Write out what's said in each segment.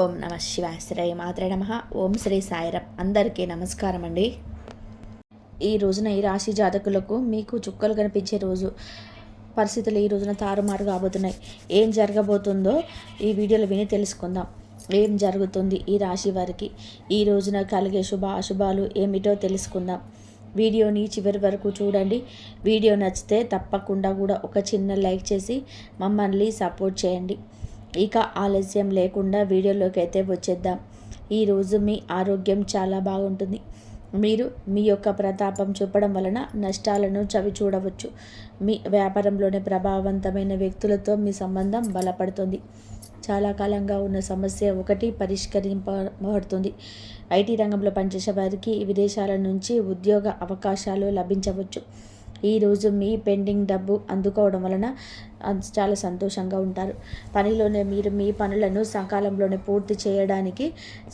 ఓం నమ శివాయ శ్రీ మాత్రే నమ. ఓం శ్రీ సాయిరాం. అందరికీ నమస్కారం అండి. ఈ రోజున ఈ రాశి జాతకులకు మీకు చుక్కలు కనిపించే రోజు. పరిస్థితులు ఈ రోజున తారుమారు కాబోతున్నాయి. ఏం జరగబోతుందో ఈ వీడియోలో విని తెలుసుకుందాం. ఏం జరుగుతుంది ఈ రాశి వారికి, ఈ రోజున కలిగే శుభ అశుభాలు ఏమిటో తెలుసుకుందాం. వీడియోని చివరి వరకు చూడండి. వీడియో నచ్చితే తప్పకుండా కూడా ఒక చిన్న లైక్ చేసి మమ్మల్ని సపోర్ట్ చేయండి. ఇక ఆలస్యం లేకుండా వీడియోలోకి అయితే వచ్చేద్దాం. ఈరోజు మీ ఆరోగ్యం చాలా బాగుంటుంది. మీరు మీ యొక్క ప్రతాపం చూపడం వలన నష్టాలను చవి చూడవచ్చు. మీ వ్యాపారంలోని ప్రభావవంతమైన వ్యక్తులతో మీ సంబంధం బలపడుతుంది. చాలా కాలంగా ఉన్న సమస్య ఒకటి పరిష్కరింపబడుతుంది. ఐటీ రంగంలో పనిచేసే వారికి విదేశాల నుంచి ఉద్యోగ అవకాశాలు లభించవచ్చు. ఈరోజు మీ పెండింగ్ డబ్బు అందుకోవడం వలన చాలా సంతోషంగా ఉంటారు. పనిలోనే మీరు మీ పనులను సకాలంలోనే పూర్తి చేయడానికి,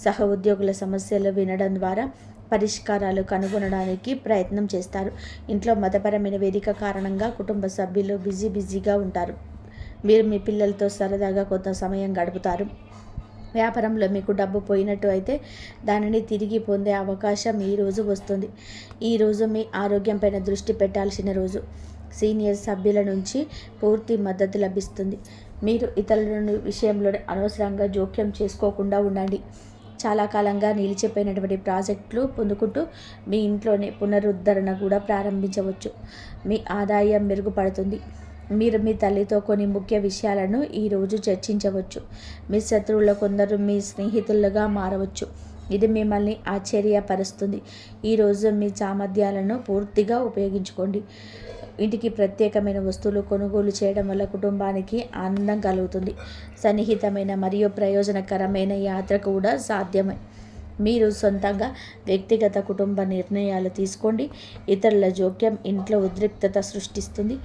సహ ఉద్యోగుల సమస్యలు వినడం ద్వారా పరిష్కారాలు కనుగొనడానికి ప్రయత్నం చేస్తారు. ఇంట్లో మతపరమైన వేదిక కారణంగా కుటుంబ సభ్యులు బిజీగా ఉంటారు. మీరు మీ పిల్లలతో సరదాగా కొంత సమయం గడుపుతారు. వ్యాపారంలో మీకు డబ్బు పోయినట్టు అయితే దానిని తిరిగి పొందే అవకాశం ఈరోజు వస్తుంది. ఈరోజు మీ ఆరోగ్యంపైన దృష్టి పెట్టాల్సిన రోజు. సీనియర్ సభ్యుల నుంచి పూర్తి మద్దతు లభిస్తుంది. మీరు ఇతరుల విషయంలో అనవసరంగా జోక్యం చేసుకోకుండా ఉండండి. చాలా కాలంగా నిలిచిపోయినటువంటి ప్రాజెక్టులు పొందుకుంటూ మీ ఇంట్లోనే పునరుద్ధరణ కూడా ప్రారంభించవచ్చు. మీ ఆదాయం మెరుగుపడుతుంది. మీరు మీ తల్లితో కొన్ని ముఖ్య విషయాలను ఈరోజు చర్చించవచ్చు. మీ శత్రువుల కొందరు మీ స్నేహితులుగా మారవచ్చు. ఇది మిమ్మల్ని ఆశ్చర్యపరుస్తుంది. ఈరోజు మీ సామర్థ్యాలను పూర్తిగా ఉపయోగించుకోండి. ఇంటికి ప్రత్యేకమైన వస్తువులు కొనుగోలు చేయడం వల్ల కుటుంబానికి ఆనందం కలుగుతుంది. సన్నిహితమైన మరియు ప్రయోజనకరమైన యాత్ర కూడా సాధ్యమే. మీరు సొంతంగా వ్యక్తిగత కుటుంబ నిర్ణయాలు తీసుకోండి. ఇతరుల జోక్యం ఇంట్లో ఉద్రిక్తత సృష్టిస్తుంది.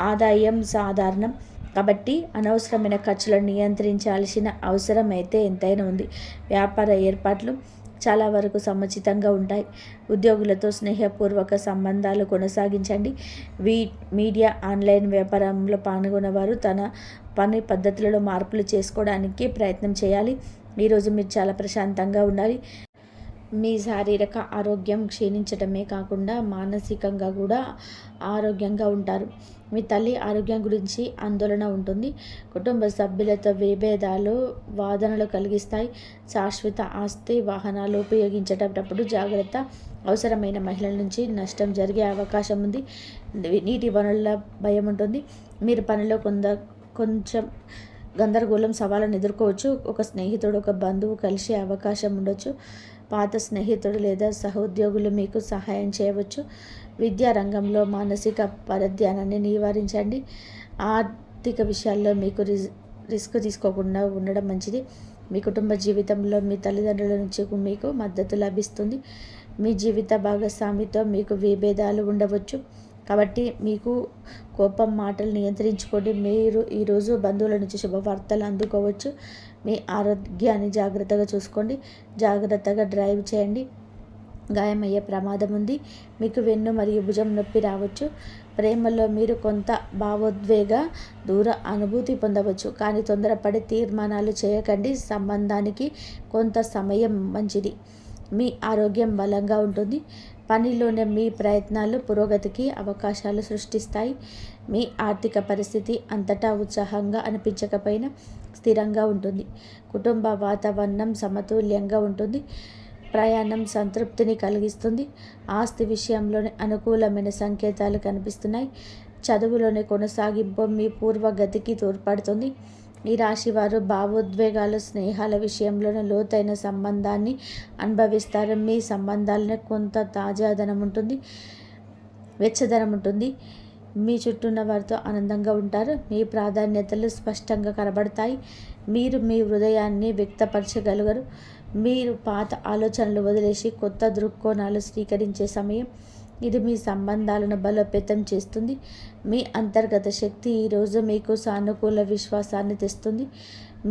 ఆదాయం సాధారణం కాబట్టి అనవసరమైన ఖర్చులను నియంత్రించాల్సిన అవసరం అయితే ఎంతైనా ఉంది. వ్యాపార ఏర్పాట్లు చాలా వరకు సముచితంగా ఉంటాయి. ఉద్యోగులతో స్నేహపూర్వక సంబంధాలు కొనసాగించండి. మీడియా ఆన్లైన్ వ్యాపారంలో పాల్గొనేవారు తన పని పద్ధతులలో మార్పులు చేసుకోవడానికి ప్రయత్నం చేయాలి. ఈరోజు మీరు చాలా ప్రశాంతంగా ఉండాలి. మీ శారీరక ఆరోగ్యం క్షీణించడమే కాకుండా మానసికంగా కూడా ఆరోగ్యంగా ఉంటారు. మీ తల్లి ఆరోగ్యం గురించి ఆందోళన ఉంటుంది. కుటుంబ సభ్యులతో విభేదాలు వాదనలు కలిగిస్తాయి. శాశ్వత ఆస్తి వాహనాలు ఉపయోగించేటప్పుడు జాగ్రత్త. అవసరమైన మహిళల నుంచి నష్టం జరిగే అవకాశం ఉంది. నీటి వనరుల భయం ఉంటుంది. మీరు పనిలో కొంచెం గందరగోళం సవాళ్ళను ఎదుర్కోవచ్చు. ఒక స్నేహితుడు ఒక బంధువు కలిసే అవకాశం ఉండొచ్చు. పాత స్నేహితుడు లేదా సహోద్యోగులు మీకు సహాయం చేయవచ్చు. విద్యా రంగంలో మానసిక పరధ్యానాన్ని నివారించండి. ఆర్థిక విషయాల్లో మీకు రిస్క్ తీసుకోకుండా ఉండడం మంచిది. మీ కుటుంబ జీవితంలో మీ తల్లిదండ్రుల నుంచి మీకు మద్దతు లభిస్తుంది. మీ జీవిత భాగస్వామితో మీకు విభేదాలు ఉండవచ్చు కాబట్టి మీకు కోపం మాటలు నియంత్రించుకోండి. మీరు ఈరోజు బంధువుల నుంచి శుభవార్తలు అందుకోవచ్చు. మీ ఆరోగ్యాన్ని జాగ్రత్తగా చూసుకోండి. జాగ్రత్తగా డ్రైవ్ చేయండి. గాయమయ్యే ప్రమాదం ఉంది. మీకు వెన్ను మరియు భుజం నొప్పి రావచ్చు. ప్రేమలో మీరు కొంత భావోద్వేగ దూర అనుభూతి పొందవచ్చు. కానీ తొందరపడి తీర్మానాలు చేయకండి. సంబంధానికి కొంత సమయం మంచిది. మీ ఆరోగ్యం బలంగా ఉంటుంది. పనిలోనే మీ ప్రయత్నాలు పురోగతికి అవకాశాలు సృష్టిస్తాయి. మీ ఆర్థిక పరిస్థితి అంతటా ఉత్సాహంగా అనిపించకపోయినా స్థిరంగా ఉంటుంది. కుటుంబ వాతావరణం సమతుల్యంగా ఉంటుంది. ప్రయాణం సంతృప్తిని కలిగిస్తుంది. ఆస్తి విషయంలోనే అనుకూలమైన సంకేతాలు కనిపిస్తున్నాయి. చదువులోని కొనసాగింపు మీ పూర్వగతికి తోడ్పడుతుంది. ఈ రాశి వారు భావోద్వేగాలు స్నేహాల విషయంలోనే లోతైన సంబంధాన్ని అనుభవిస్తారు. మీ సంబంధాలనే కొంత తాజాదనం ఉంటుంది, వెచ్చదనం ఉంటుంది. మీ చుట్టూ ఉన్న వారితో ఆనందంగా ఉంటారు. మీ ప్రాధాన్యతలు స్పష్టంగా కనబడతాయి. మీరు మీ హృదయాన్ని వ్యక్తపరచగలగరు. మీరు పాత ఆలోచనలు వదిలేసి కొత్త దృక్కోణాలు స్వీకరించే సమయం ఇది. మీ సంబంధాలను బలోపేతం చేస్తుంది. మీ అంతర్గత శక్తి ఈరోజు మీకు సానుకూల విశ్వాసాన్ని తెస్తుంది.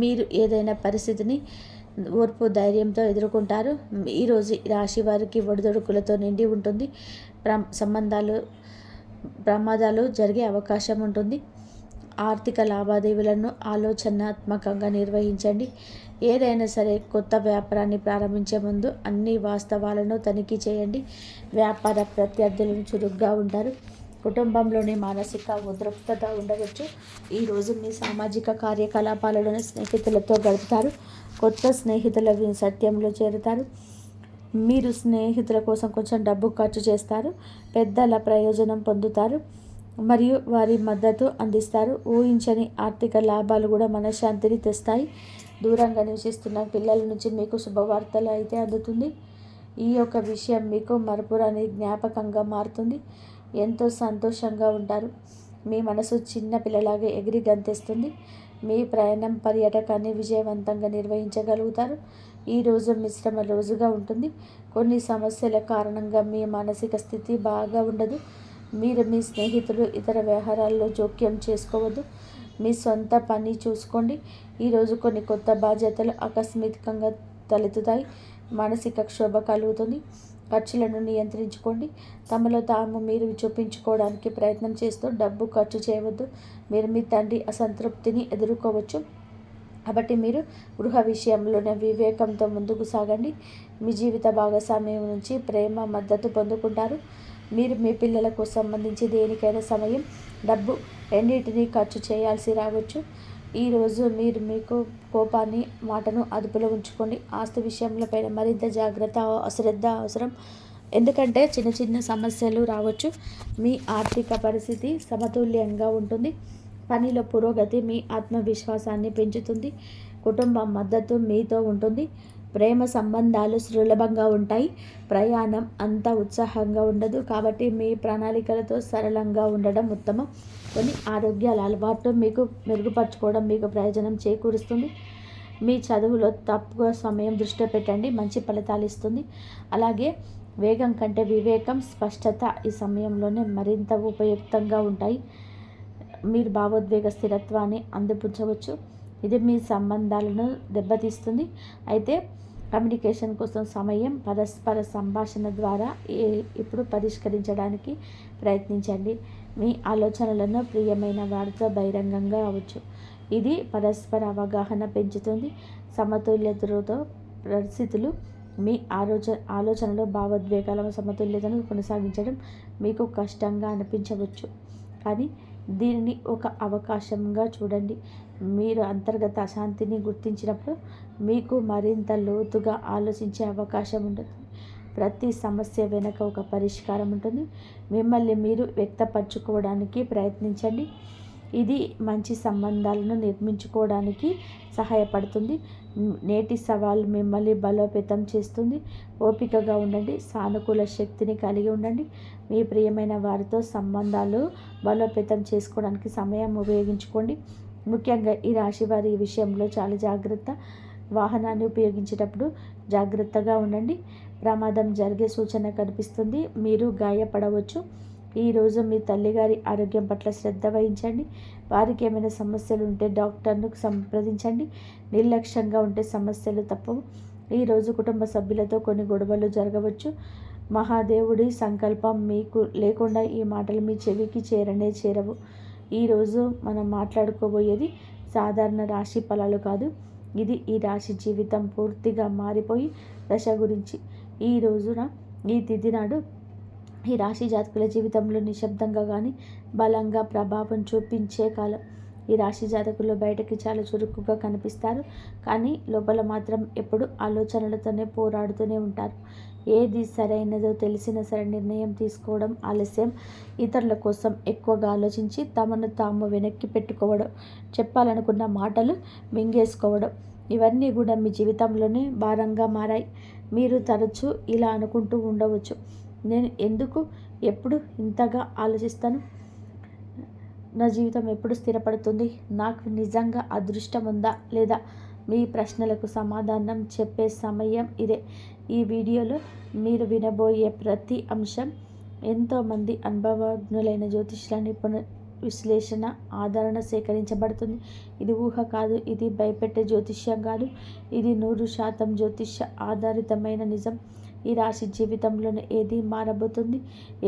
మీరు ఏదైనా పరిస్థితిని ఓర్పు ధైర్యంతో ఎదుర్కొంటారు. ఈరోజు రాశి వారికి ఒడిదొడుకులతో నిండి ఉంటుంది. ప్రమాదాలు జరిగే అవకాశం ఉంటుంది. ఆర్థిక లావాదేవీలను ఆలోచనాత్మకంగా నిర్వహించండి. ఏదైనా సరే కొత్త వ్యాపారాన్ని ప్రారంభించే ముందు అన్ని వాస్తవాలను తనిఖీ చేయండి. వ్యాపార ప్రత్యర్థులను చురుగ్గా ఉంటారు. కుటుంబంలోని మానసిక ఉద్రిక్తత ఉండవచ్చు. ఈరోజు మీ సామాజిక కార్యకలాపాలను స్నేహితులతో గడుపుతారు. కొత్త స్నేహితుల సత్యంలో చేరుతారు. మీరు స్నేహితుల కోసం కొంచెం డబ్బు ఖర్చు చేస్తారు. పెద్దల ప్రయోజనం పొందుతారు మరియు వారి మద్దతు అందిస్తారు. ఊహించని ఆర్థిక లాభాలు కూడా మనశ్శాంతిని తెస్తాయి. దూరంగా నివసిస్తున్న పిల్లల నుంచి మీకు శుభవార్తలు అయితే అందుతుంది. ఈ యొక్క విషయం మీకు మరపురాని జ్ఞాపకంగా మారుతుంది. ఎంతో సంతోషంగా ఉంటారు. మీ మనసు చిన్న పిల్లలాగా ఎగిరి గంతేస్తుంది. మీ ప్రయాణం పర్యాటకాన్ని విజయవంతంగా నిర్వహించగలుగుతారు. ఈరోజు మిశ్రమ రోజుగా ఉంటుంది. కొన్ని సమస్యల కారణంగా మీ మానసిక స్థితి బాగా ఉండదు. మీరు మీ స్నేహితులు ఇతర వ్యవహారాల్లో జోక్యం చేసుకోవద్దు. మీ సొంత పని చూసుకోండి. ఈరోజు కొన్ని కొత్త బాధ్యతలు ఆకస్మికంగా తలెత్తుతాయి. మానసిక క్షోభ కలుగుతుంది. ఖర్చులను నియంత్రించుకోండి. తమలో తాము మీరు చూపించుకోవడానికి ప్రయత్నం చేస్తూ డబ్బు ఖర్చు చేయవద్దు. మీరు మీ తండ్రి అసంతృప్తిని ఎదుర్కోవచ్చు. కాబట్టి మీరు గృహ విషయంలోనే వివేకంతో ముందుకు సాగండి. మీ జీవిత భాగస్వామ్యం నుంచి ప్రేమ మద్దతు పొందుకుంటారు. మీరు మీ పిల్లలకు సంబంధించి దేనికైనా సమయం, డబ్బు రెండింటినీ ఖర్చు చేయాల్సి రావచ్చు. ఈరోజు మీరు మీకు కోపాన్ని, మాటను అదుపులో ఉంచుకోండి. ఆస్తి విషయంలో మరింత జాగ్రత్త, అశ్రద్ధ అవసరం. ఎందుకంటే చిన్న చిన్న సమస్యలు రావచ్చు. మీ ఆర్థిక పరిస్థితి సమతుల్యంగా ఉంటుంది. పనిలో పురోగతి మీ ఆత్మవిశ్వాసాన్ని పెంచుతుంది. కుటుంబం మద్దతు మీతో ఉంటుంది. ప్రేమ సంబంధాలు సులభంగా ఉంటాయి. ప్రయాణం అంత ఉత్సాహంగా ఉండదు. కాబట్టి మీ ప్రణాళికలతో సరళంగా ఉండడం ఉత్తమం. కొన్ని ఆరోగ్యాల అలవాట్లు మీకు మెరుగుపరచుకోవడం మీకు ప్రయోజనం చేకూరుస్తుంది. మీ చదువులో తక్కువ సమయం దృష్టి పెట్టండి, మంచి ఫలితాలు ఇస్తుంది. అలాగే వేగం కంటే వివేకం, స్పష్టత ఈ సమయంలోనే మరింత ఉపయుక్తంగా ఉంటాయి. మీరు భావోద్వేగ స్థిరత్వాన్ని అందిపుంచవచ్చు. ఇది మీ సంబంధాలను దెబ్బతీస్తుంది. అయితే కమ్యూనికేషన్ కోసం సమయం, పరస్పర సంభాషణ ద్వారా ఇప్పుడు పరిష్కరించడానికి ప్రయత్నించండి. మీ ఆలోచనలను ప్రియమైన వారితో బహిరంగంగా అవ్వచ్చు. ఇది పరస్పర అవగాహన పెంచుతుంది. సమతుల్యతతో పరిస్థితులు మీ ఆలోచనలో భావోద్వేగాల సమతుల్యతను కొనసాగించడం మీకు కష్టంగా అనిపించవచ్చు. కానీ దీనిని ఒక అవకాశంగా చూడండి. మీరు అంతర్గత అశాంతిని గుర్తించినప్పుడు మీకు మరింత లోతుగా ఆలోచించే అవకాశం ఉంటుంది. ప్రతి సమస్య వెనుక ఒక పరిష్కారం ఉంటుంది. మిమ్మల్ని మీరు వ్యక్తపరచుకోవడానికి ప్రయత్నించండి. ఇది మంచి సంబంధాలను నిర్మించుకోవడానికి సహాయపడుతుంది. నేటి సవాల్ మిమ్మల్ని బలోపేతం చేస్తుంది. ఓపికగా ఉండండి. సానుకూల శక్తిని కలిగి ఉండండి. మీ ప్రియమైన వారితో సంబంధాలు బలోపేతం చేసుకోవడానికి సమయం ఉపయోగించుకోండి. ముఖ్యంగా ఈ రాశి వారి విషయంలో చాలా జాగ్రత్త. వాహనాన్ని ఉపయోగించేటప్పుడు జాగ్రత్తగా ఉండండి. ప్రమాదం జరిగే సూచన కనిపిస్తుంది. మీరు గాయపడవచ్చు. ఈరోజు మీ తల్లిగారి ఆరోగ్యం పట్ల శ్రద్ధ వహించండి. వారికి ఏమైనా సమస్యలు ఉంటే డాక్టర్ను సంప్రదించండి. నిర్లక్ష్యంగా ఉంటే సమస్యలు తప్పవు. ఈరోజు కుటుంబ సభ్యులతో కొన్ని గొడవలు జరగవచ్చు. మహాదేవుడి సంకల్పం మీకు లేకుండా ఈ మాటలు మీ చెవికి చేరవు. ఈరోజు మనం మాట్లాడుకోబోయేది సాధారణ రాశి ఫలాలు కాదు. ఇది ఈ రాశి జీవితం పూర్తిగా మారిపోయి దశ గురించి. ఈ తిథి నాడు ఈ రాశి జాతకుల జీవితంలో నిశ్శబ్దంగా కానీ బలంగా ప్రభావం చూపించే కాలం. ఈ రాశి జాతకులు బయటకి చాలా చురుకుగా కనిపిస్తారు, కానీ లోపల మాత్రం ఎప్పుడు ఆలోచనలతోనే పోరాడుతూనే ఉంటారు. ఏది సరైనదో తెలిసిన సరే నిర్ణయం తీసుకోవడం ఆలస్యం, ఇతరుల కోసం ఎక్కువగా ఆలోచించి తమను తాము వెనక్కి పెట్టుకోవడం, చెప్పాలనుకున్న మాటలు మింగేసుకోవడం, ఇవన్నీ కూడా మీ జీవితంలోనే భారంగా మారాయి. మీరు తరచూ ఇలా అనుకుంటూ ఉండవచ్చు, నేను ఎందుకు ఎప్పుడు ఇంతగా ఆలోచిస్తాను, నా జీవితం ఎప్పుడు స్థిరపడుతుంది, నాకు నిజంగా అదృష్టం ఉందా లేదా? మీ ప్రశ్నలకు సమాధానం చెప్పే సమయం ఇదే. ఈ వీడియోలో మీరు వినబోయే ప్రతి అంశం ఎంతోమంది అనుభవజ్ఞులైన జ్యోతిష్యుల నిపుణ విశ్లేషణ ఆదరణ సేకరించబడుతుంది. ఇది ఊహ కాదు, ఇది భయపెట్టే జ్యోతిష్యం కాదు, ఇది 100% జ్యోతిష్య ఆధారితమైన నిజం. ఈ రాశి జీవితంలోనే ఏది మారబోతుంది,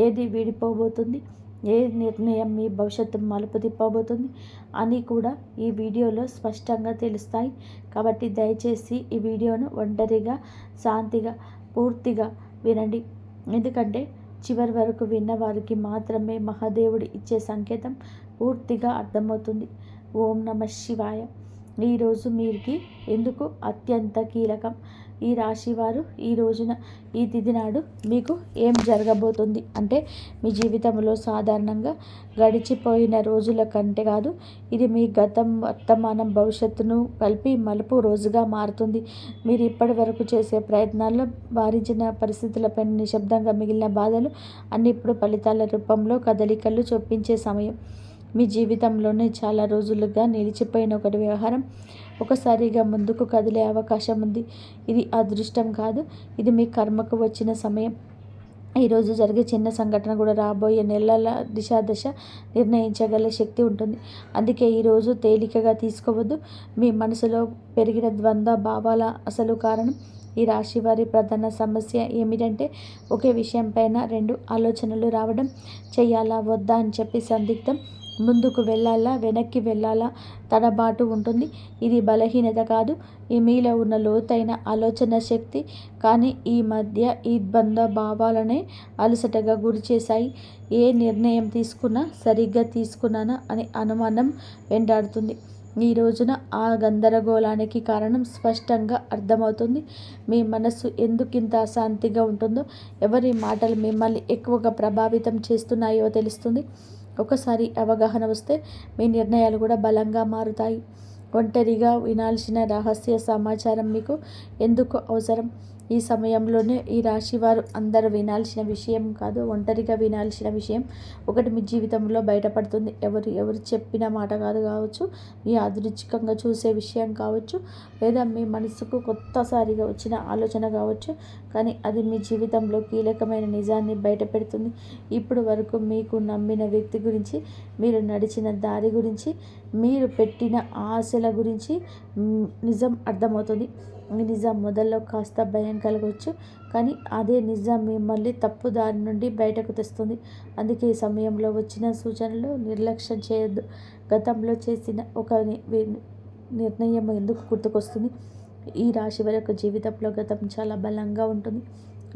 ఏది వీడిపోబోతుంది, ఏ నిర్ణయం మీ భవిష్యత్తు మలుపు తిప్పబోతుంది అని కూడా ఈ వీడియోలో స్పష్టంగా తెలుస్తాయి. కాబట్టి దయచేసి ఈ వీడియోను ఒంటరిగా శాంతిగా పూర్తిగా వినండి. ఎందుకంటే చివరి వరకు విన్నవారికి మాత్రమే మహాదేవుడు ఇచ్చే సంకేతం పూర్తిగా అర్థమవుతుంది. ఓం నమ శివాయ. ఈరోజు మీరికి ఎందుకు అత్యంత కీలకం? ఈ రాశివారు ఈ రోజున ఈ తిథి నాడు మీకు ఏం జరగబోతుంది అంటే మీ జీవితంలో సాధారణంగా గడిచిపోయిన రోజుల కంటే కాదు, ఇది మీ గతం వర్తమానం భవిష్యత్తును కలిపి మలుపు రోజుగా మారుతుంది. మీరు ఇప్పటి వరకు చేసే ప్రయత్నాల్లో వారించిన పరిస్థితులపై నిశ్శబ్దంగా మిగిలిన బాధలు అన్ని ఇప్పుడు ఫలితాల రూపంలో కదలికలు చొప్పించే సమయం. మీ జీవితంలోనే చాలా రోజులుగా నిలిచిపోయిన ఒకటి వ్యవహారం ఒకసారిగా ముందుకు కదిలే అవకాశం ఉంది. ఇది అదృష్టం కాదు, ఇది మీ కర్మకు వచ్చిన సమయం. ఈరోజు జరిగే చిన్న సంఘటన కూడా రాబోయే నెలల దశ నిర్ణయించగల శక్తి ఉంటుంది. అందుకే ఈరోజు తేలికగా తీసుకోవద్దు. మీ మనసులో పెరిగిన ద్వంద్వ భావాల అసలు కారణం ఈ రాశి వారి ప్రధాన సమస్య ఏమిటంటే ఒకే విషయం పైన రెండు ఆలోచనలు రావడం. చెయ్యాలా వద్దా అని చెప్పి సందిగ్ధం. ముందుకు వెళ్ళాలా వెనక్కి వెళ్ళాలా తడబాటు ఉంటుంది. ఇది బలహీనత కాదు, ఈ మీలో ఉన్న లోతైన ఆలోచన శక్తి. కానీ ఈ మధ్య ఈ ద్వంద్వ భావాలనే అలసటగా గురి చేశాయి. ఏ నిర్ణయం తీసుకున్నా సరిగ్గా తీసుకున్నానా అని అనుమానం వెంటాడుతుంది. ఈ రోజున ఆ గందరగోళానికి కారణం స్పష్టంగా అర్థమవుతుంది. మీ మనస్సు ఎందుకింత అశాంతిగా ఉంటుందో, ఎవరి మాటలు మిమ్మల్ని ఎక్కువగా ప్రభావితం చేస్తున్నాయో తెలుస్తుంది. ఒకసారి అవగాహన వస్తే మీ నిర్ణయాలు కూడా బలంగా మారుతాయి. ఒంటరిగా వినాల్సిన రహస్య సమాచారం మీకు ఎందుకు అవసరం? ఈ సమయంలోనే ఈ రాశివారు అందరూ వినాల్సిన విషయం కాదు, ఒంటరిగా వినాల్సిన విషయం ఒకటి మీ జీవితంలో బయటపడుతుంది. ఎవరు చెప్పిన మాట కావచ్చు, మీ అదృచ్ఛికంగా చూసే విషయం కావచ్చు, లేదా మీ మనసుకు కొత్తసారిగా వచ్చిన ఆలోచన కావచ్చు. కానీ అది మీ జీవితంలో కీలకమైన నిజాన్ని బయటపెడుతుంది. ఇప్పుడు వరకు మీకు నమ్మిన వ్యక్తి గురించి, మీరు నడిచిన దారి గురించి, మీరు పెట్టిన ఆశల గురించి నిజం అర్థమవుతుంది. ఈ నిజం మొదల్లో కాస్త భయం కలగవచ్చు, కానీ అదే నిజం మిమ్మల్ని తప్పు దారి నుండి బయటకు తెస్తుంది. అందుకే ఈ సమయంలో వచ్చిన సూచనలు నిర్లక్ష్యం చేయొద్దు. గతంలో చేసిన ఒక నిర్ణయం ఎందుకు గుర్తుకొస్తుంది? ఈ రాశి వరకు జీవితంలో గతం చాలా బలంగా ఉంటుంది.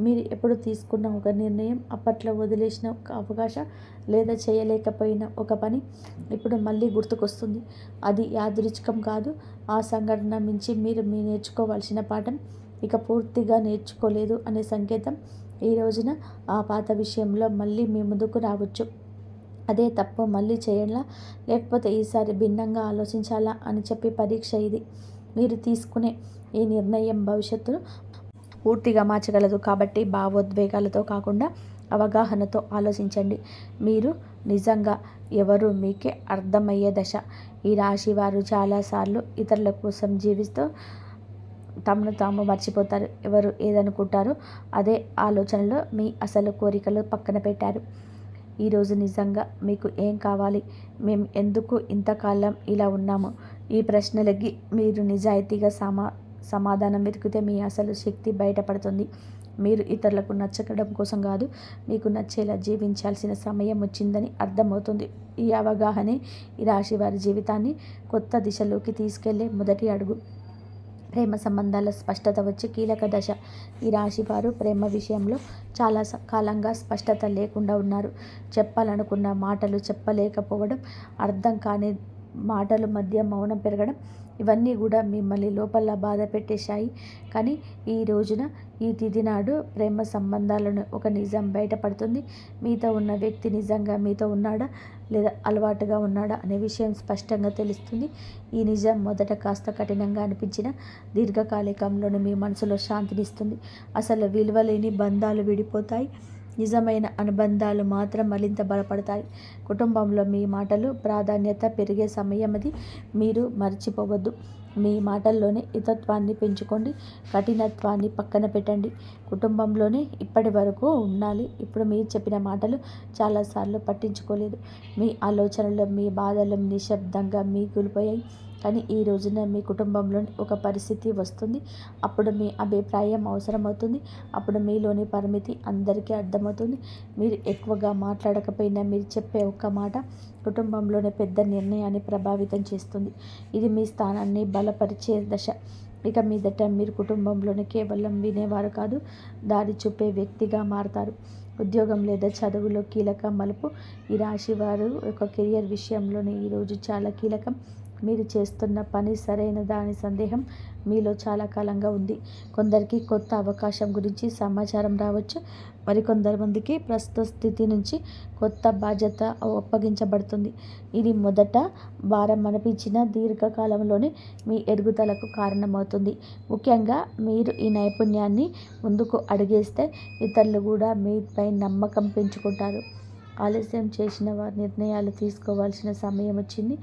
మీరు ఎప్పుడు తీసుకున్న ఒక నిర్ణయం, అప్పట్లో వదిలేసిన ఒక అవకాశం, లేదా చేయలేకపోయిన ఒక పని ఇప్పుడు మళ్ళీ గుర్తుకొస్తుంది. అది యాదృచ్ఛికం కాదు. ఆ సంఘటన మించి మీరు నేర్చుకోవాల్సిన పాఠం ఇక పూర్తిగా నేర్చుకోలేదు అనే సంకేతం. ఈ రోజున ఆ పాత విషయంలో మళ్ళీ మీ ముందుకు రావచ్చు. అదే తప్పు మళ్ళీ చేయాలా, లేకపోతే ఈసారి భిన్నంగా ఆలోచించాలా అని చెప్పి పరీక్ష ఇది. మీరు తీసుకునే ఈ నిర్ణయం భవిష్యత్తును పూర్తిగా మార్చగలదు. కాబట్టి భావోద్వేగాలతో కాకుండా అవగాహనతో ఆలోచించండి. మీరు నిజంగా ఎవరు మీకే అర్థమయ్యే దశ. ఈ రాశి వారు చాలాసార్లు ఇతరుల కోసం జీవిస్తూ తమను తాము మర్చిపోతారు. ఎవరు ఏదనుకుంటారో అదే ఆలోచనలో మీ అసలు కోరికలు పక్కన పెట్టారు. ఈరోజు నిజంగా మీకు ఏం కావాలి? మేము ఎందుకు ఇంతకాలం ఇలా ఉన్నాము? ఈ ప్రశ్నలకి మీరు నిజాయితీగా సమాధానం వెతికితే మీ అసలు శక్తి బయటపడుతుంది. మీరు ఇతరులకు నచ్చడం కోసం కాదు, మీకు నచ్చేలా జీవించాల్సిన సమయం వచ్చిందని అర్థమవుతుంది. ఈ అవగాహనే ఈ రాశి వారి జీవితాన్ని కొత్త దిశలోకి తీసుకెళ్లే మొదటి అడుగు. ప్రేమ సంబంధాల స్పష్టత వచ్చి కీలక దశ. ఈ రాశి వారు ప్రేమ విషయంలో చాలా కాలంగా స్పష్టత లేకుండా ఉన్నారు. చెప్పాలనుకున్న మాటలు చెప్పలేకపోవడం, అర్థం కాని మాటల మధ్య మౌనం పెరగడం, ఇవన్నీ కూడా మిమ్మల్ని లోపల బాధ పెట్టేశాయి. కానీ ఈ రోజున ఈ తిథి నాడు ప్రేమ సంబంధాలను ఒక నిజం బయటపడుతుంది. మీతో ఉన్న వ్యక్తి నిజంగా మీతో ఉన్నాడా, లేదా అలవాటుగా ఉన్నాడా అనే విషయం స్పష్టంగా తెలుస్తుంది. ఈ నిజం మొదట కాస్త కఠినంగా అనిపించిన దీర్ఘకాలికంలోనే మీ మనసులో శాంతినిస్తుంది. అసలు విలువలేని బంధాలు విడిపోతాయి, నిజమైన అనుబంధాలు మాత్రం మరింత బలపడతాయి. కుటుంబంలో మీ మాటలు ప్రాధాన్యత పెరిగే సమయం అది. మీరు మర్చిపోవద్దు. మీ మాటల్లోనే హితత్వాన్ని పెంచుకోండి, కఠినత్వాన్ని పక్కన పెట్టండి. కుటుంబంలోనే ఇప్పటి వరకు ఉండాలి. ఇప్పుడు మీరు చెప్పిన మాటలు చాలాసార్లు పట్టించుకోలేదు. మీ ఆలోచనలు, మీ బాధలు నిశ్శబ్దంగా మిగిలిపోయాయి. కానీ ఈ రోజున మీ కుటుంబంలో ఒక పరిస్థితి వస్తుంది. అప్పుడు మీ అభిప్రాయం అవసరమవుతుంది. అప్పుడు మీలోని పరిమితి అందరికీ అర్థమవుతుంది. మీరు ఎక్కువగా మాట్లాడకపోయినా మీరు చెప్పే ఒక్క మాట కుటుంబంలోని పెద్ద నిర్ణయాన్ని ప్రభావితం చేస్తుంది. ఇది మీ స్థానాన్ని బలపరిచే దశ. ఇక మీదట మీరు కుటుంబంలోని కేవలం వినేవారు కాదు, దారి చూపే వ్యక్తిగా మారతారు. ఉద్యోగం లేదా చదువులో కీలక మలుపు. ఈ రాశి వారు ఒక కెరియర్ విషయంలోనే ఈరోజు చాలా కీలకం. మీరు చేస్తున్న పని సరైన దాని సందేహం మీలో చాలా కాలంగా ఉంది. కొందరికి కొత్త అవకాశం గురించి సమాచారం రావచ్చు. మరికొందరికి ప్రస్తుత స్థితి నుంచి కొత్త బాధ్యత అప్పగించబడుతుంది. ఇది మొదట భారం అనిపించిన దీర్ఘకాలంలోనే మీ ఎదుగుదలకు కారణమవుతుంది. ముఖ్యంగా మీరు ఈ నైపుణ్యాన్ని ముందుకు అడిగేస్తే ఇతరులు కూడా మీపై నమ్మకం పెంచుకుంటారు. ఆలస్యం చేసిన వారి నిర్ణయాలు తీసుకోవాల్సిన సమయం వచ్చింది.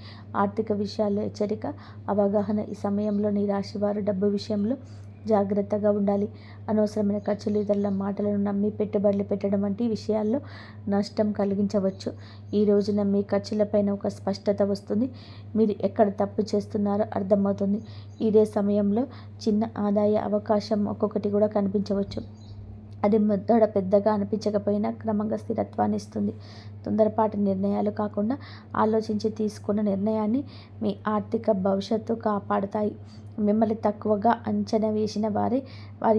ఆర్థిక విషయాల్లో హెచ్చరిక, అవగాహన. ఈ సమయంలో నీ రాశి వారు డబ్బు విషయంలో జాగ్రత్తగా ఉండాలి. అనవసరమైన ఖర్చులు, ఇతరుల మాటలను నమ్మి పెట్టుబడులు పెట్టడం వంటి విషయాల్లో నష్టం కలిగించవచ్చు. ఈ రోజున మీ ఖర్చులపైన ఒక స్పష్టత వస్తుంది. మీరు ఎక్కడ తప్పు చేస్తున్నారో అర్థమవుతుంది. ఇదే సమయంలో చిన్న ఆదాయ అవకాశం ఒక్కొక్కటి కూడా కనిపించవచ్చు. అది మొదట పెద్దగా అనిపించకపోయినా క్రమంగా స్థిరత్వాన్ని ఇస్తుంది. తొందరపాటు నిర్ణయాలు కాకుండా ఆలోచించి తీసుకున్న నిర్ణయాన్ని మీ ఆర్థిక భవిష్యత్తు కాపాడుతాయి. మిమ్మల్ని తక్కువగా అంచనా వేసిన వారి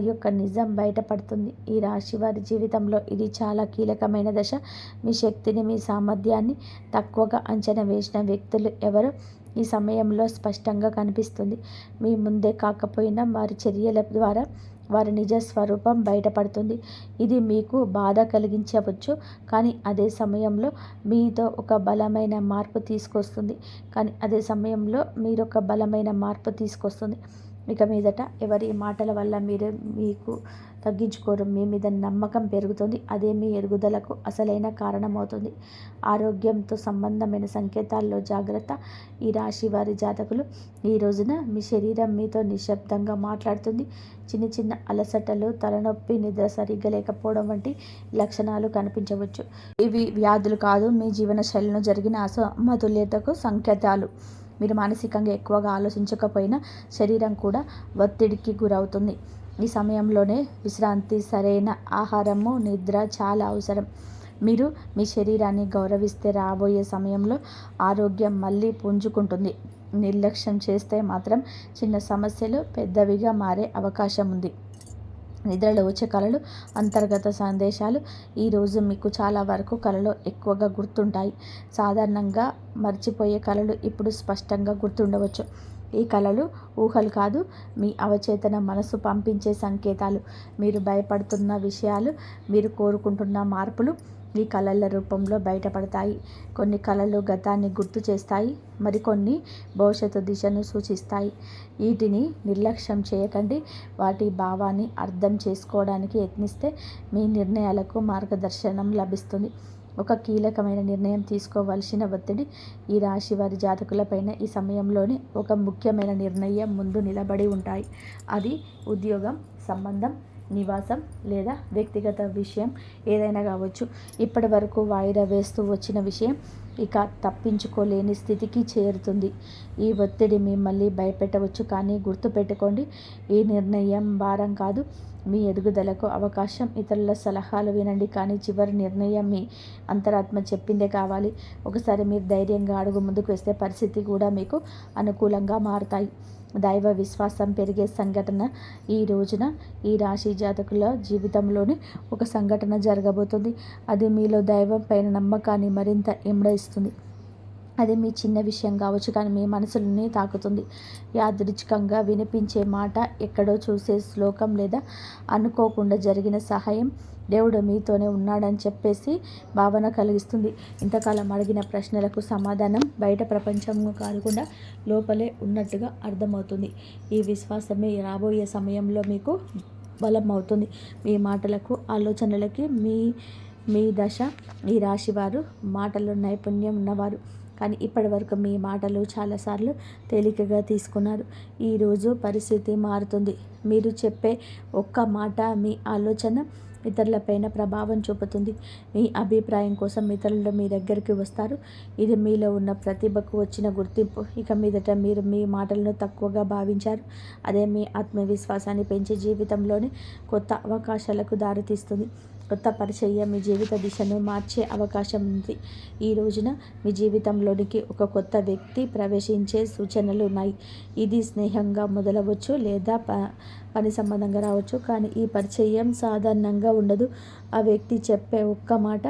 యొక్క నిజం బయటపడుతుంది. ఈ రాశి వారి జీవితంలో ఇది చాలా కీలకమైన దశ. మీ శక్తిని, మీ సామర్థ్యాన్ని తక్కువగా అంచనా వేసిన వ్యక్తులు ఎవరో ఈ సమయంలో స్పష్టంగా కనిపిస్తుంది. మీ ముందే కాకపోయినా వారి చర్యల ద్వారా వారి నిజ స్వరూపం బయటపడుతుంది. ఇది మీకు బాధ కలిగించవచ్చు, కానీ అదే సమయంలో మీతో ఒక బలమైన మార్పు తీసుకొస్తుంది. మీరు ఒక బలమైన మార్పు తీసుకొస్తుంది. ఇక మీదట ఎవరి మాటల వల్ల మీకు తగ్గించుకోరు. మీ మీద నమ్మకం పెరుగుతుంది. అదే మీ ఎదుగుదలకు అసలైన కారణమవుతుంది. ఆరోగ్యంతో సంబంధమైన సంకేతాల్లో జాగ్రత్త. ఈ రాశి వారి జాతకులు ఈ రోజున మీ శరీరం మీతో నిశ్శబ్దంగా మాట్లాడుతుంది. చిన్న చిన్న అలసటలు, తలనొప్పి, నిద్ర సరిగ్గా లేకపోవడం వంటి లక్షణాలు కనిపించవచ్చు. ఇవి వ్యాధులు కాదు, మీ జీవన శైలిలో జరిగిన అసమతుల్యతకు సంకేతాలు. మీరు మానసికంగా ఎక్కువగా ఆలోచించకపోయినా శరీరం కూడా ఒత్తిడికి గురవుతుంది. ఈ సమయంలోనే విశ్రాంతి, సరైన ఆహారము, నిద్ర చాలా అవసరం. మీరు మీ శరీరాన్ని గౌరవిస్తే రాబోయే సమయంలో ఆరోగ్యం మళ్ళీ పుంజుకుంటుంది. నిర్లక్ష్యం చేస్తే మాత్రం చిన్న సమస్యలు పెద్దవిగా మారే అవకాశం ఉంది. నిద్రలో వచ్చే కళలు, అంతర్గత సందేశాలు ఈరోజు మీకు చాలా వరకు కళలో ఎక్కువగా గుర్తుంటాయి. సాధారణంగా మర్చిపోయే కళలు ఇప్పుడు స్పష్టంగా గుర్తుండవచ్చు. ఈ కళలు ఊహలు కాదు, మీ అవచేతన మనసు పంపించే సంకేతాలు. మీరు భయపడుతున్న విషయాలు, మీరు కోరుకుంటున్న మార్పులు ఈ కళల రూపంలో బయటపడతాయి. కొన్ని కళలు గతాన్ని గుర్తు చేస్తాయి, మరికొన్ని భవిష్యత్తు దిశను సూచిస్తాయి. వీటిని నిర్లక్ష్యం చేయకండి. వాటి భావాన్ని అర్థం చేసుకోవడానికి యత్నిస్తే మీ నిర్ణయాలకు మార్గదర్శనం లభిస్తుంది. ఒక కీలకమైన నిర్ణయం తీసుకోవలసిన ఒత్తిడి. ఈ రాశి వారి జాతకులపైన ఈ సమయంలోనే ఒక ముఖ్యమైన నిర్ణయం ముందు నిలబడి ఉంటాయి. అది ఉద్యోగం, సంబంధం, నివాసం లేదా వ్యక్తిగత విషయం ఏదైనా కావచ్చు. ఇప్పటి వరకు వాయిదా వేస్తూ వచ్చిన విషయం ఇక తప్పించుకోలేని స్థితికి చేరుతుంది. ఈ ఒత్తిడి మిమ్మల్ని భయపెట్టవచ్చు, కానీ గుర్తుపెట్టుకోండి, ఈ నిర్ణయం భారం కాదు, మీ ఎదుగుదలకు అవకాశం. ఇతరుల సలహాలు వినండి, కానీ చివరి నిర్ణయం మీ అంతరాత్మ చెప్పిందే కావాలి. ఒకసారి మీరు ధైర్యంగా అడుగు ముందుకు వేస్తే పరిస్థితి కూడా మీకు అనుకూలంగా మారుతాయి. దైవ విశ్వాసం పెరిగే సంఘటన. ఈ రోజున ఈ రాశి జాతకుల జీవితంలోనే ఒక సంఘటన జరగబోతుంది. అది మీలో దైవం పైన నమ్మకాన్ని మరింత ఇమ్మడిస్తుంది. అది మీ చిన్న విషయం కావచ్చు, కానీ మీ మనసుని తాకుతుంది. యాదృచ్ఛికంగా వినిపించే మాట, ఎక్కడో చూసే శ్లోకం లేదా అనుకోకుండా జరిగిన సహాయం దేవుడు మీతోనే ఉన్నాడని చెప్పేసి భావన కలిగిస్తుంది. ఇంతకాలం అడిగిన ప్రశ్నలకు సమాధానం బయట ప్రపంచం కాకుండా లోపలే ఉన్నట్టుగా అర్థమవుతుంది. ఈ విశ్వాసమే రాబోయే సమయంలో మీకు బలం అవుతుంది. మీ మాటలకు, ఆలోచనలకి మీ దశ. ఈ రాశివారు మాటల్లో నైపుణ్యం ఉన్నవారు, కానీ ఇప్పటి వరకు మీ మాటలు చాలాసార్లు తేలికగా తీసుకున్నారు. ఈరోజు పరిస్థితి మారుతుంది. మీరు చెప్పే ఒక్క మాట, మీ ఆలోచన ఇతరులపైన ప్రభావం చూపుతుంది. మీ అభిప్రాయం కోసం ఇతరులు మీ దగ్గరికి వస్తారు. ఇది మీలో ఉన్న ప్రతిభకు వచ్చిన గుర్తింపు. ఇక మీదట మీరు మీ మాటలను తక్కువగా భావించారు. అదే మీ ఆత్మవిశ్వాసాన్ని పెంచి జీవితంలోని కొత్త అవకాశాలకు దారితీస్తుంది. కొత్త పరిచయం మీ జీవిత దిశను మార్చే అవకాశం ఉంది. ఈ రోజున మీ జీవితంలోనికి ఒక కొత్త వ్యక్తి ప్రవేశించే సూచనలు ఉన్నాయి. ఇది స్నేహంగా మొదలవచ్చు లేదా పని సంబంధంగా రావచ్చు. కానీ ఈ పరిచయం సాధారణంగా ఉండదు. ఆ వ్యక్తి చెప్పే ఒక్క మాట,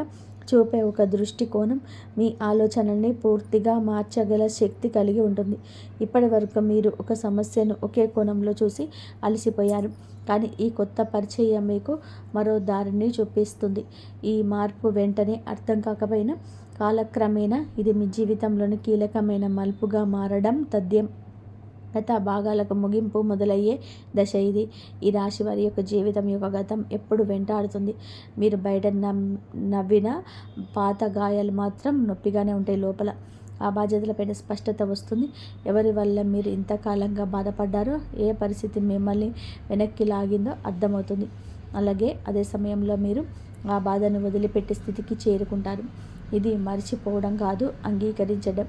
చూపే ఒక దృష్టికోణం మీ ఆలోచనల్ని పూర్తిగా మార్చగల శక్తి కలిగి ఉంటుంది. ఇప్పటి వరకు మీరు ఒక సమస్యను ఒకే కోణంలో చూసి అలసిపోయారు. కానీ ఈ కొత్త పరిచయం మీకు మరో దారిని చూపిస్తుంది. ఈ మార్పు వెంటనే అర్థం కాకపోయినా కాలక్రమేణా ఇది మీ జీవితంలోని కీలకమైన మలుపుగా మారడం తథ్యం. గత భాగాలకు ముగింపు మొదలయ్యే దశ ఇది. ఈ రాశి వారి యొక్క జీవితం యొక్క గతం ఎప్పుడు వెంటాడుతుంది. మీరు బయట నవ్విన పాత గాయాలు మాత్రం నొప్పిగానే ఉంటాయి లోపల. ఆ బాధ్యతలపైన స్పష్టత వస్తుంది. ఎవరి వల్ల మీరు ఇంతకాలంగా బాధపడ్డారో, ఏ పరిస్థితి మిమ్మల్ని వెనక్కి లాగిందో అర్థమవుతుంది. అలాగే అదే సమయంలో మీరు ఆ బాధను వదిలిపెట్టే స్థితికి చేరుకుంటారు. ఇది మర్చిపోవడం కాదు, అంగీకరించడం.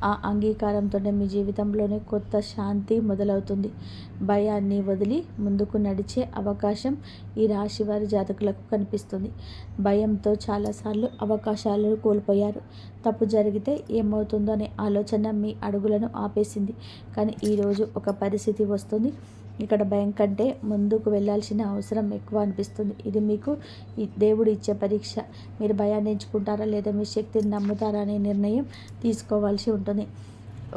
ఆ అంగీకారంతోనే మీ జీవితంలోనే కొత్త శాంతి మొదలవుతుంది. భయాన్ని వదిలి ముందుకు నడిచే అవకాశం ఈ రాశి వారి జాతకులకు కనిపిస్తుంది. భయంతో చాలాసార్లు అవకాశాలను కోల్పోయారు. తప్పు జరిగితే ఏమవుతుందో అనే ఆలోచన మీ అడుగులను ఆపేసింది. కానీ ఈరోజు ఒక పరిస్థితి వస్తుంది. ఇక్కడ భయం కంటే ముందుకు వెళ్ళాల్సిన అవసరం ఎక్కువ అనిపిస్తుంది. ఇది మీకు దేవుడు ఇచ్చే పరీక్ష. మీరు భయాన్ని ఎంచుకుంటారా లేదా మీ శక్తిని నమ్ముతారా అనే నిర్ణయం తీసుకోవాల్సి ఉంటుంది.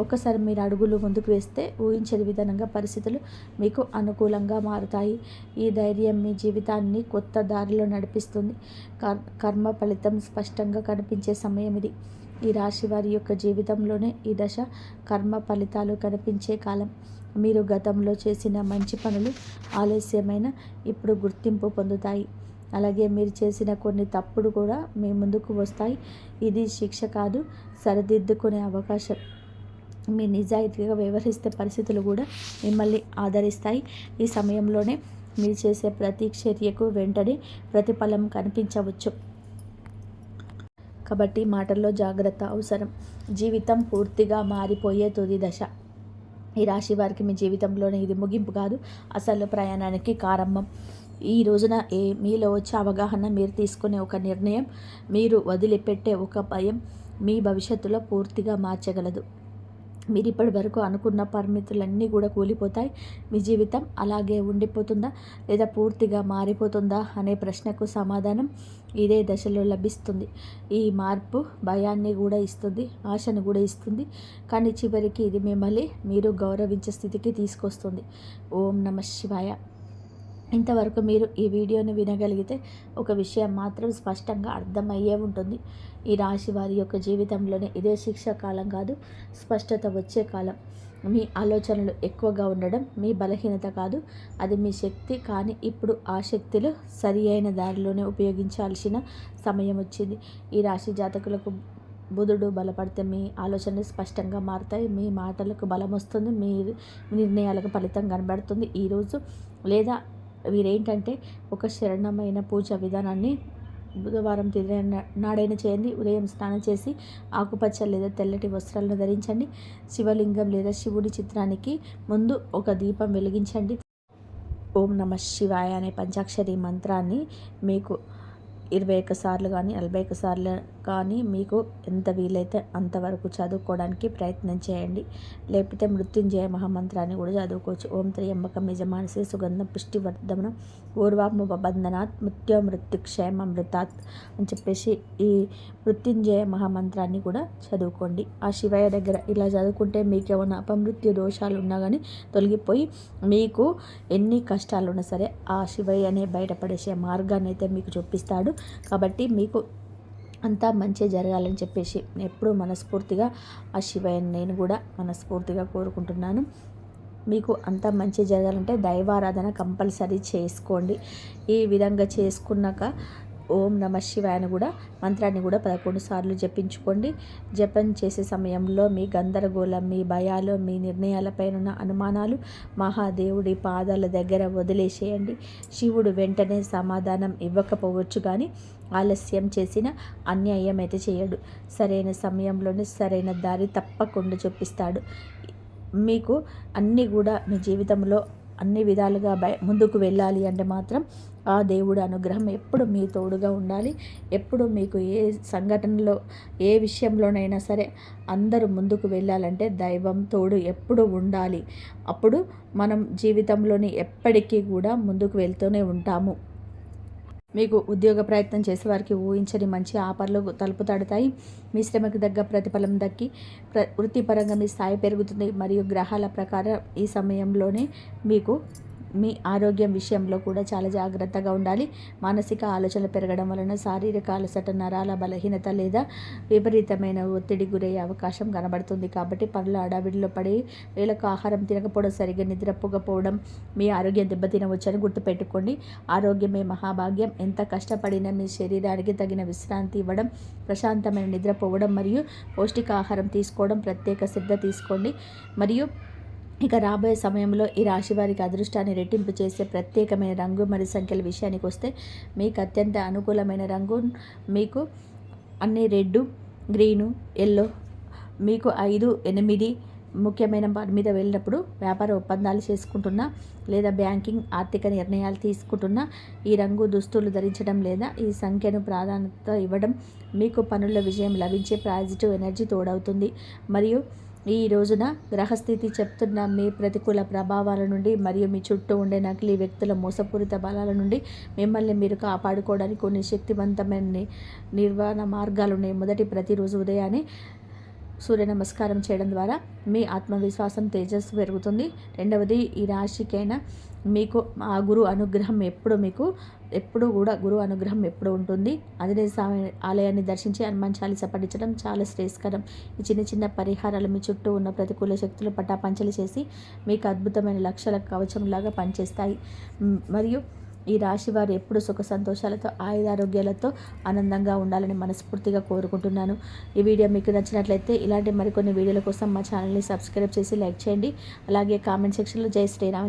ఒకసారి మీరు అడుగులు ముందుకు వేస్తే ఊహించని విధంగా పరిస్థితులు మీకు అనుకూలంగా మారుతాయి. ఈ ధైర్యం మీ జీవితాన్ని కొత్త దారిలో నడిపిస్తుంది. కర్మ ఫలితం స్పష్టంగా కనిపించే సమయం ఇది. ఈ రాశి వారి యొక్క జీవితంలోనే ఈ దశ కర్మ ఫలితాలు కనిపించే కాలం. మీరు గతంలో చేసిన మంచి పనులు ఆలస్యమైన ఇప్పుడు గుర్తింపు పొందుతాయి. అలాగే మీరు చేసిన కొన్ని తప్పుడు కూడా మీ ముందుకు వస్తాయి. ఇది శిక్ష కాదు, సరిదిద్దుకునే అవకాశం. మీ నిజాయితీగా వ్యవహరిస్తే పరిస్థితులు కూడా మిమ్మల్ని ఆదరిస్తాయి. ఈ సమయంలోనే మీరు చేసే ప్రతి చర్యకు వెంటనే ప్రతిఫలం కనిపించవచ్చు. కాబట్టి మాటల్లో జాగ్రత్త అవసరం. జీవితం పూర్తిగా మారిపోయే తుది దశ. ఈ రాశి వారికి మీ జీవితంలోనే ఇది ముగింపు కాదు, అసలు ప్రయాణానికి ప్రారంభం. ఈ రోజున మీలో వచ్చే అవగాహన, మీరు తీసుకునే ఒక నిర్ణయం, మీరు వదిలిపెట్టే ఒక భయం మీ భవిష్యత్తులో పూర్తిగా మార్చగలదు. మీరు ఇప్పటి వరకు అనుకున్న పరిమితులన్నీ కూడా కూలిపోతాయి. మీ జీవితం అలాగే ఉండిపోతుందా లేదా పూర్తిగా మారిపోతుందా అనే ప్రశ్నకు సమాధానం ఇదే దశలో లభిస్తుంది. ఈ మార్పు భయాన్ని కూడా ఇస్తుంది, ఆశను కూడా ఇస్తుంది. కానీ చివరికి ఇది మిమ్మల్ని మీరు గౌరవించే స్థితికి తీసుకొస్తుంది. ఓం నమః శివాయ. ఇంతవరకు మీరు ఈ వీడియోని వినగలిగితే ఒక విషయం మాత్రం స్పష్టంగా అర్థమయ్యే ఉంటుంది. ఈ రాశి వారి యొక్క జీవితంలోనే ఇదే శిక్ష కాలం కాదు, స్పష్టత వచ్చే కాలం. మీ ఆలోచనలు ఎక్కువగా ఉండడం మీ బలహీనత కాదు, అది మీ శక్తి. కానీ ఇప్పుడు ఆ శక్తులు సరి అయిన దారిలోనే ఉపయోగించాల్సిన సమయం వచ్చింది. ఈ రాశి జాతకులకు బుధుడు బలపడితే మీ ఆలోచనలు స్పష్టంగా మారుతాయి. మీ మాటలకు బలం వస్తుంది. మీ నిర్ణయాలకు ఫలితం కనబడుతుంది ఈరోజు. లేదా వీరేంటంటే ఒక శరణమైన పూజ విధానాన్ని బుధవారం నాడైనా చేయండి. ఉదయం స్నానం చేసి ఆకుపచ్చ లేదా తెల్లటి వస్త్రాలను ధరించండి. శివలింగం లేదా శివుడి చిత్రానికి ముందు ఒక దీపం వెలిగించండి. ఓం నమః శివాయ అనే పంచాక్షరి మంత్రాన్ని మీకు 21 సార్లు కానీ 41 సార్లు కానీ మీకు ఎంత వీలైతే అంతవరకు చదువుకోవడానికి ప్రయత్నం చేయండి. లేకపోతే మృత్యుంజయ మహామంత్రాన్ని కూడా చదువుకోవచ్చు. ఓం త్ర్యంబకం యజమానసే సుగంధం పుష్టివర్ధనం ఊర్వాముపబంధనాత్ మృత్యుక్షయమృతాత్ అని చెప్పేసి ఈ మృత్యుంజయ మహామంత్రాన్ని కూడా చదువుకోండి. ఆ శివయ్య దగ్గర ఇలా చదువుకుంటే మీకు ఏమైనా అపమృత్యు దోషాలు ఉన్నా కానీ తొలగిపోయి మీకు ఎన్ని కష్టాలు ఉన్నా సరే ఆ శివయ్యనే బయటపడేసే మార్గాన్ని అయితే మీకు చూపిస్తాడు. కాబట్టి మీకు అంతా మంచి జరగాలని చెప్పేసి ఎప్పుడూ మనస్ఫూర్తిగా ఆ శివయ్యని నేను కూడా మనస్ఫూర్తిగా కోరుకుంటున్నాను. మీకు అంతా మంచి జరగాలంటే దైవారాధన కంపల్సరీ చేసుకోండి. ఈ విధంగా చేసుకున్నాక ఓం నమ శివాయ అని కూడా మంత్రాన్ని కూడా 11 సార్లు జపించుకోండి. జపం చేసే సమయంలో మీ గందరగోళం, మీ భయాలు, మీ నిర్ణయాలపైన అనుమానాలు మహాదేవుడి పాదాల దగ్గర వదిలేసేయండి. శివుడు వెంటనే సమాధానం ఇవ్వకపోవచ్చు, కానీ ఆలస్యం చేసిన అన్యాయం అయితే చేయడు. సరైన సమయంలోనే సరైన దారి తప్పకుండా చూపిస్తాడు. మీకు అన్నీ కూడా మీ జీవితంలో అన్ని విధాలుగా ముందుకు వెళ్ళాలి అంటే మాత్రం ఆ దేవుడి అనుగ్రహం ఎప్పుడు మీ తోడుగా ఉండాలి. ఎప్పుడు మీకు ఏ సంఘటనలో, ఏ విషయంలోనైనా సరే అందరూ ముందుకు వెళ్ళాలంటే దైవం తోడు ఎప్పుడు ఉండాలి. అప్పుడు మనం జీవితంలోని ఎప్పటికీ కూడా ముందుకు వెళ్తూనే ఉంటాము. మీకు ఉద్యోగ ప్రయత్నం చేసేవారికి ఊహించని మంచి ఆఫర్లు తలుపు తడతాయి. మీ శ్రమకు తగ్గ ప్రతిఫలం దక్కి వృత్తిపరంగా మీ స్థాయి పెరుగుతుంది. మరియు గ్రహాల ప్రకారం ఈ సమయంలోనే మీకు మీ ఆరోగ్యం విషయంలో కూడా చాలా జాగ్రత్తగా ఉండాలి. మానసిక ఆలోచనలు పెరగడం వలన శారీరక అలసట, నరాల బలహీనత లేదా విపరీతమైన ఒత్తిడి గురయ్యే అవకాశం కనబడుతుంది. కాబట్టి పనుల అడావిడిలో పడి వేళకు ఆహారం తినకపోవడం, సరిగ్గా నిద్రపోకపోవడం మీ ఆరోగ్యం దెబ్బతినవచ్చని గుర్తుపెట్టుకోండి. ఆరోగ్యమే మహాభాగ్యం. ఎంత కష్టపడినా మీ శరీరానికి తగిన విశ్రాంతి ఇవ్వడం, ప్రశాంతమైన నిద్రపోవడం మరియు పౌష్టికాహారం తీసుకోవడం ప్రత్యేక శ్రద్ధ తీసుకోండి. మరియు ఇక రాబోయే సమయంలో ఈ రాశి వారికి అదృష్టాన్ని రెట్టింపు చేసే ప్రత్యేకమైన రంగు మరియు సంఖ్యల విషయానికి వస్తే మీకు అత్యంత అనుకూలమైన రంగు మీకు అన్ని రెడ్, గ్రీను, ఎల్లో. మీకు 5, 8 ముఖ్యమైన పని మీద వెళ్ళినప్పుడు, వ్యాపార ఒప్పందాలు చేసుకుంటున్నా లేదా బ్యాంకింగ్ ఆర్థిక నిర్ణయాలు తీసుకుంటున్నా ఈ రంగు దుస్తులు ధరించడం లేదా ఈ సంఖ్యను ప్రాధాన్యత ఇవ్వడం మీకు పనుల విజయం లభించే పాజిటివ్ ఎనర్జీ తోడవుతుంది. మరియు ఈ రోజున గ్రహస్థితి చెప్తున్న మీ ప్రతికూల ప్రభావాల నుండి మరియు మీ చుట్టూ ఉండే నకిలీ వ్యక్తుల మోసపూరిత బలాల నుండి మిమ్మల్ని మీరు కాపాడుకోవడానికి కొన్ని శక్తివంతమైన నిర్వహణ మార్గాలు ఉన్నాయి. మొదటి, ప్రతిరోజు ఉదయాన్నే సూర్య నమస్కారం చేయడం ద్వారా మీ ఆత్మవిశ్వాసం, తేజస్సు పెరుగుతుంది. రెండవది, ఈ రాశికైనా మీకు ఆ గురు అనుగ్రహం ఎప్పుడు కూడా గురు అనుగ్రహం ఎప్పుడు ఉంటుంది. ఆంజనేయ స్వామి ఆలయాన్ని దర్శించి హనుమాన్ చాలీస పఠించడం చాలా శ్రేయస్కరం. ఈ చిన్న చిన్న పరిహారాలు మీ చుట్టూ ఉన్న ప్రతికూల శక్తులు పటాపంచలు చేసి మీకు అద్భుతమైన లక్షల కవచంలాగా పనిచేస్తాయి. మరియు ఈ రాశి వారు ఎప్పుడు సుఖ సంతోషాలతో, ఆయురారోగ్యాలతో ఆనందంగా ఉండాలని మనస్ఫూర్తిగా కోరుకుంటున్నాను. ఈ వీడియో మీకు నచ్చినట్లయితే ఇలాంటి మరికొన్ని వీడియోల కోసం మా ఛానల్ని సబ్స్క్రైబ్ చేసి లైక్ చేయండి. అలాగే కామెంట్ సెక్షన్లో జై శ్రీరామ్